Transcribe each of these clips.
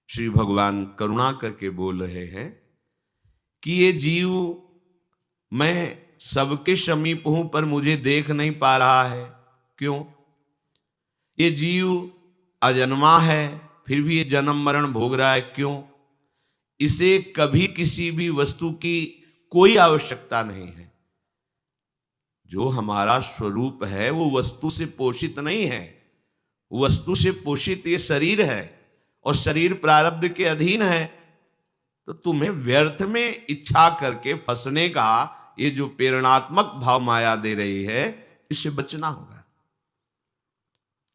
श्री भगवान करुणा करके बोल रहे हैं कि ये जीव, मैं सबके समीप हूं पर मुझे देख नहीं पा रहा है। क्यों? ये जीव अजन्मा है, फिर भी ये जन्म मरण भोग रहा है। क्यों? इसे कभी किसी भी वस्तु की कोई आवश्यकता नहीं है। जो हमारा स्वरूप है वो वस्तु से पोषित नहीं है। वस्तु से पोषित ये शरीर है और शरीर प्रारब्ध के अधीन है। तो तुम्हें व्यर्थ में इच्छा करके फंसने का ये जो प्रेरणात्मक भाव माया दे रही है, इससे बचना होगा।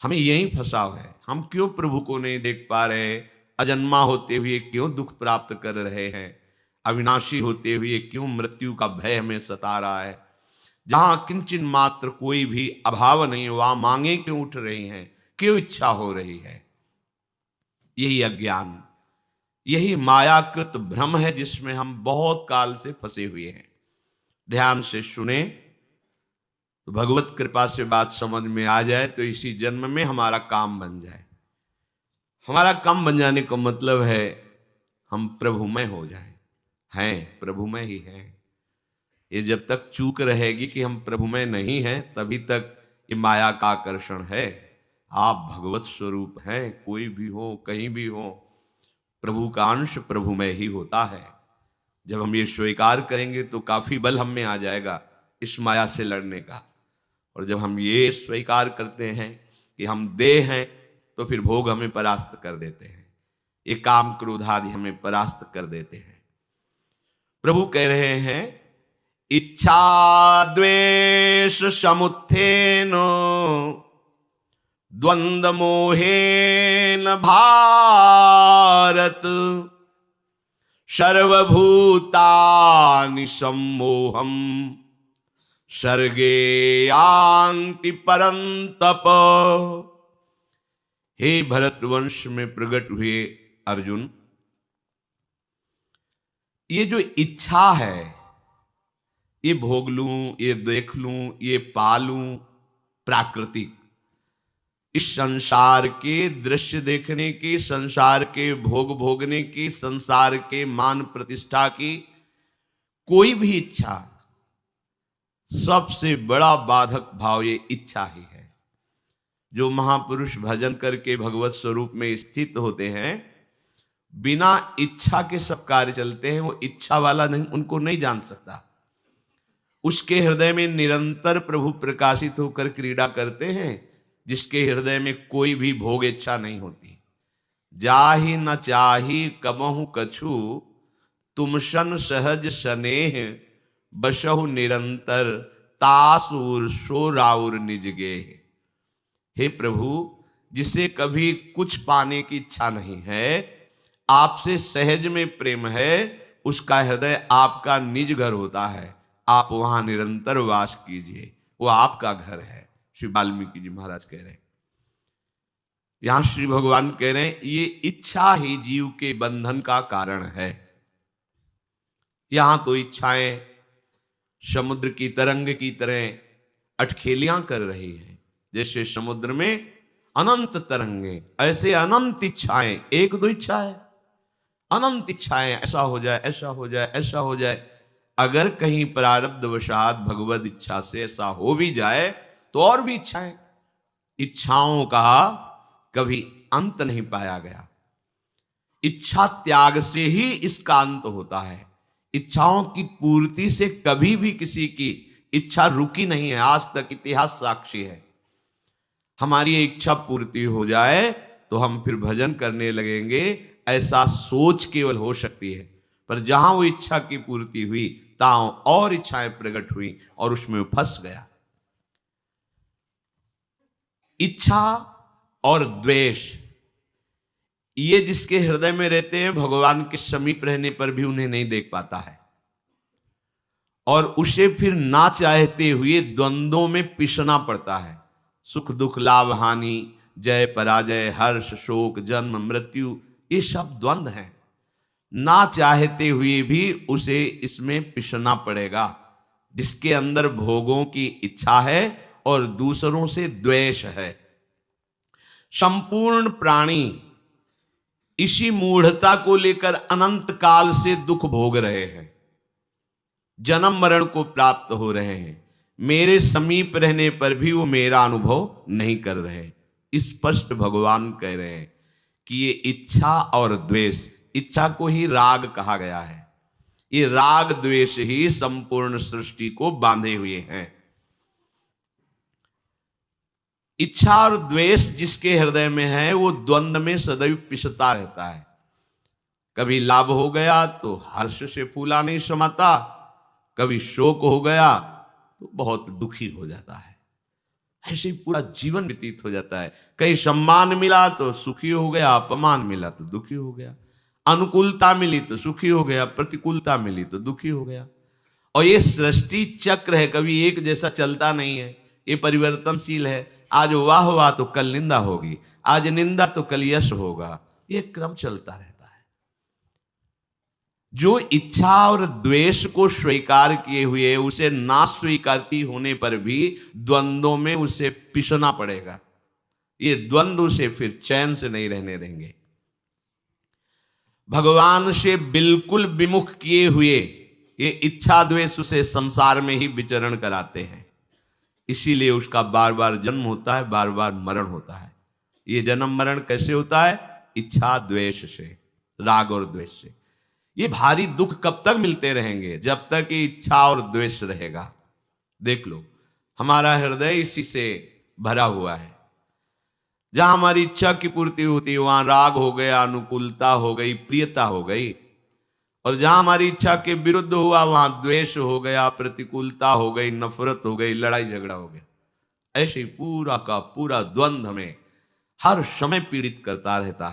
हमें यही फंसाव है। हम क्यों प्रभु को नहीं देख पा रहे? अजन्मा होते हुए क्यों दुख प्राप्त कर रहे हैं? अविनाशी होते हुए क्यों मृत्यु का भय हमें सता रहा है? जहां किंचन मात्र कोई भी अभाव नहीं, वहां मांगे क्यों उठ रही हैं? क्यों इच्छा हो रही है? यही अज्ञान, यही मायाकृत भ्रम है जिसमें हम बहुत काल से फंसे हुए हैं। ध्यान से सुने तो भगवत कृपा से बात समझ में आ जाए तो इसी जन्म में हमारा काम बन जाए। हमारा काम बन जाने का मतलब है हम प्रभुमय हो जाएं। हैं प्रभुमय ही हैं। ये जब तक चूक रहेगी कि हम प्रभुमय नहीं हैं, तभी तक ये माया का आकर्षण है। आप भगवत स्वरूप हैं, कोई भी हो, कहीं भी हो, प्रभु का अंश प्रभुमय ही होता है। जब हम ये स्वीकार करेंगे तो काफी बल हम में आ जाएगा इस माया से लड़ने का। और जब हम ये स्वीकार करते हैं कि हम देह हैं, तो फिर भोग हमें परास्त कर देते हैं। ये काम क्रोध आदि हमें परास्त कर देते हैं। प्रभु कह रहे हैं, इच्छा द्वेष समुत्थेन द्वंद्व मोहेन भारत सर्वभूतानि सम्मोहम् सर्गे यान्ति परन्तप। हे भरतवंश में प्रकट हुए अर्जुन, ये जो इच्छा है, ये भोग लूं, ये देख लूं, ये पालूं, प्राकृतिक, इस संसार के दृश्य देखने की, संसार के भोग भोगने की, संसार के मान प्रतिष्ठा की कोई भी इच्छा, सबसे बड़ा बाधक भाव ये इच्छा ही है। जो महापुरुष भजन करके भगवत स्वरूप में स्थित होते हैं, बिना इच्छा के सब कार्य चलते हैं। वो इच्छा वाला नहीं, उनको नहीं जान सकता। उसके हृदय में निरंतर प्रभु प्रकाशित होकर क्रीड़ा करते हैं, जिसके हृदय में कोई भी भोग इच्छा नहीं होती। जाहि न चाही कबहु कछु तुम सन सहज स्नेह बसहु निरंतर तासुर सोराउर निज गेह। हे प्रभु, जिसे कभी कुछ पाने की इच्छा नहीं है, आपसे सहज में प्रेम है, उसका हृदय आपका निज घर होता है। आप वहां निरंतर वास कीजिए, वो आपका घर है। श्री वाल्मीकि जी महाराज कह रहे हैं। यहां श्री भगवान कह रहे हैं, ये इच्छा ही जीव के बंधन का कारण है। यहां तो इच्छाएं समुद्र की तरंग की तरह अटखेलियां कर रही हैं। जैसे समुद्र में अनंत तरंगे, ऐसे अनंत इच्छाएं, एक दो इच्छा है, अनंत इच्छाएं, ऐसा हो जाए, ऐसा हो जाए, ऐसा हो जाए। अगर कहीं प्रारब्धवशात भगवत इच्छा से ऐसा हो भी जाए तो और भी इच्छाएं। इच्छाओं का कभी अंत नहीं पाया गया। इच्छा त्याग से ही इसका अंत होता है। इच्छाओं की पूर्ति से कभी भी किसी की इच्छा रुकी नहीं है। आज तक इतिहास साक्षी है। हमारी इच्छा पूर्ति हो जाए तो हम फिर भजन करने लगेंगे, ऐसा सोच केवल हो सकती है। पर जहां वो इच्छा की पूर्ति हुई, ताओ और इच्छाएं प्रकट हुई और उसमें फंस गया। इच्छा और द्वेष, ये जिसके हृदय में रहते हैं, भगवान के समीप रहने पर भी उन्हें नहीं देख पाता है, और उसे फिर ना चाहते हुए द्वंद्वों में पिसना पड़ता है। सुख दुख, लाभ हानि, जय पराजय, हर्ष शोक, जन्म मृत्यु, ये सब द्वंद्व हैं। ना चाहते हुए भी उसे इसमें पिसना पड़ेगा। जिसके अंदर भोगों की इच्छा है और दूसरों से द्वेष है। संपूर्ण प्राणी इसी मूढ़ता को लेकर अनंत काल से दुख भोग रहे हैं, जन्म मरण को प्राप्त हो रहे हैं। मेरे समीप रहने पर भी वो मेरा अनुभव नहीं कर रहे। स्पष्ट भगवान कह रहे हैं कि ये इच्छा और द्वेष, इच्छा को ही राग कहा गया है, ये राग द्वेष ही संपूर्ण सृष्टि को बांधे हुए हैं। इच्छा और द्वेष जिसके हृदय में है वो द्वंद्व में सदैव पिसता रहता है। कभी लाभ हो गया तो हर्ष से फूला नहीं समाता, कभी शोक हो गया तो बहुत दुखी हो जाता है। ऐसे ही पूरा जीवन व्यतीत हो जाता है। कहीं सम्मान मिला तो सुखी हो गया, अपमान मिला तो दुखी हो गया, अनुकूलता मिली तो सुखी हो गया, प्रतिकूलता मिली तो दुखी हो गया। और ये सृष्टि चक्र है, कभी एक जैसा चलता नहीं है, ये परिवर्तनशील है। आज वाह वाह तो कल निंदा होगी, आज निंदा तो कल यश होगा, ये क्रम चलता रहता है। जो इच्छा और द्वेष को स्वीकार किए हुए उसे ना स्वीकारती होने पर भी द्वंद्वों में उसे पिसना पड़ेगा। ये द्वंद्व उसे फिर चैन से नहीं रहने देंगे। भगवान से बिल्कुल विमुख किए हुए ये इच्छा द्वेष उसे संसार में ही विचरण कराते हैं। इसीलिए उसका बार बार जन्म होता है, बार बार मरण होता है। ये जन्म मरण कैसे होता है? इच्छा द्वेष से, राग और द्वेष से। ये भारी दुख कब तक मिलते रहेंगे? जब तक ये इच्छा और द्वेष रहेगा। देख लो, हमारा हृदय इसी से भरा हुआ है। जहां हमारी इच्छा की पूर्ति होती है वहां राग हो गया, अनुकूलता हो गई, प्रियता हो गई। और जहां हमारी इच्छा के विरुद्ध हुआ वहां द्वेष हो गया, प्रतिकूलता हो गई, नफरत हो गई, लड़ाई झगड़ा हो गया। ऐसे ही पूरा का पूरा द्वंद्व हमें हर समय पीड़ित करता रहता है।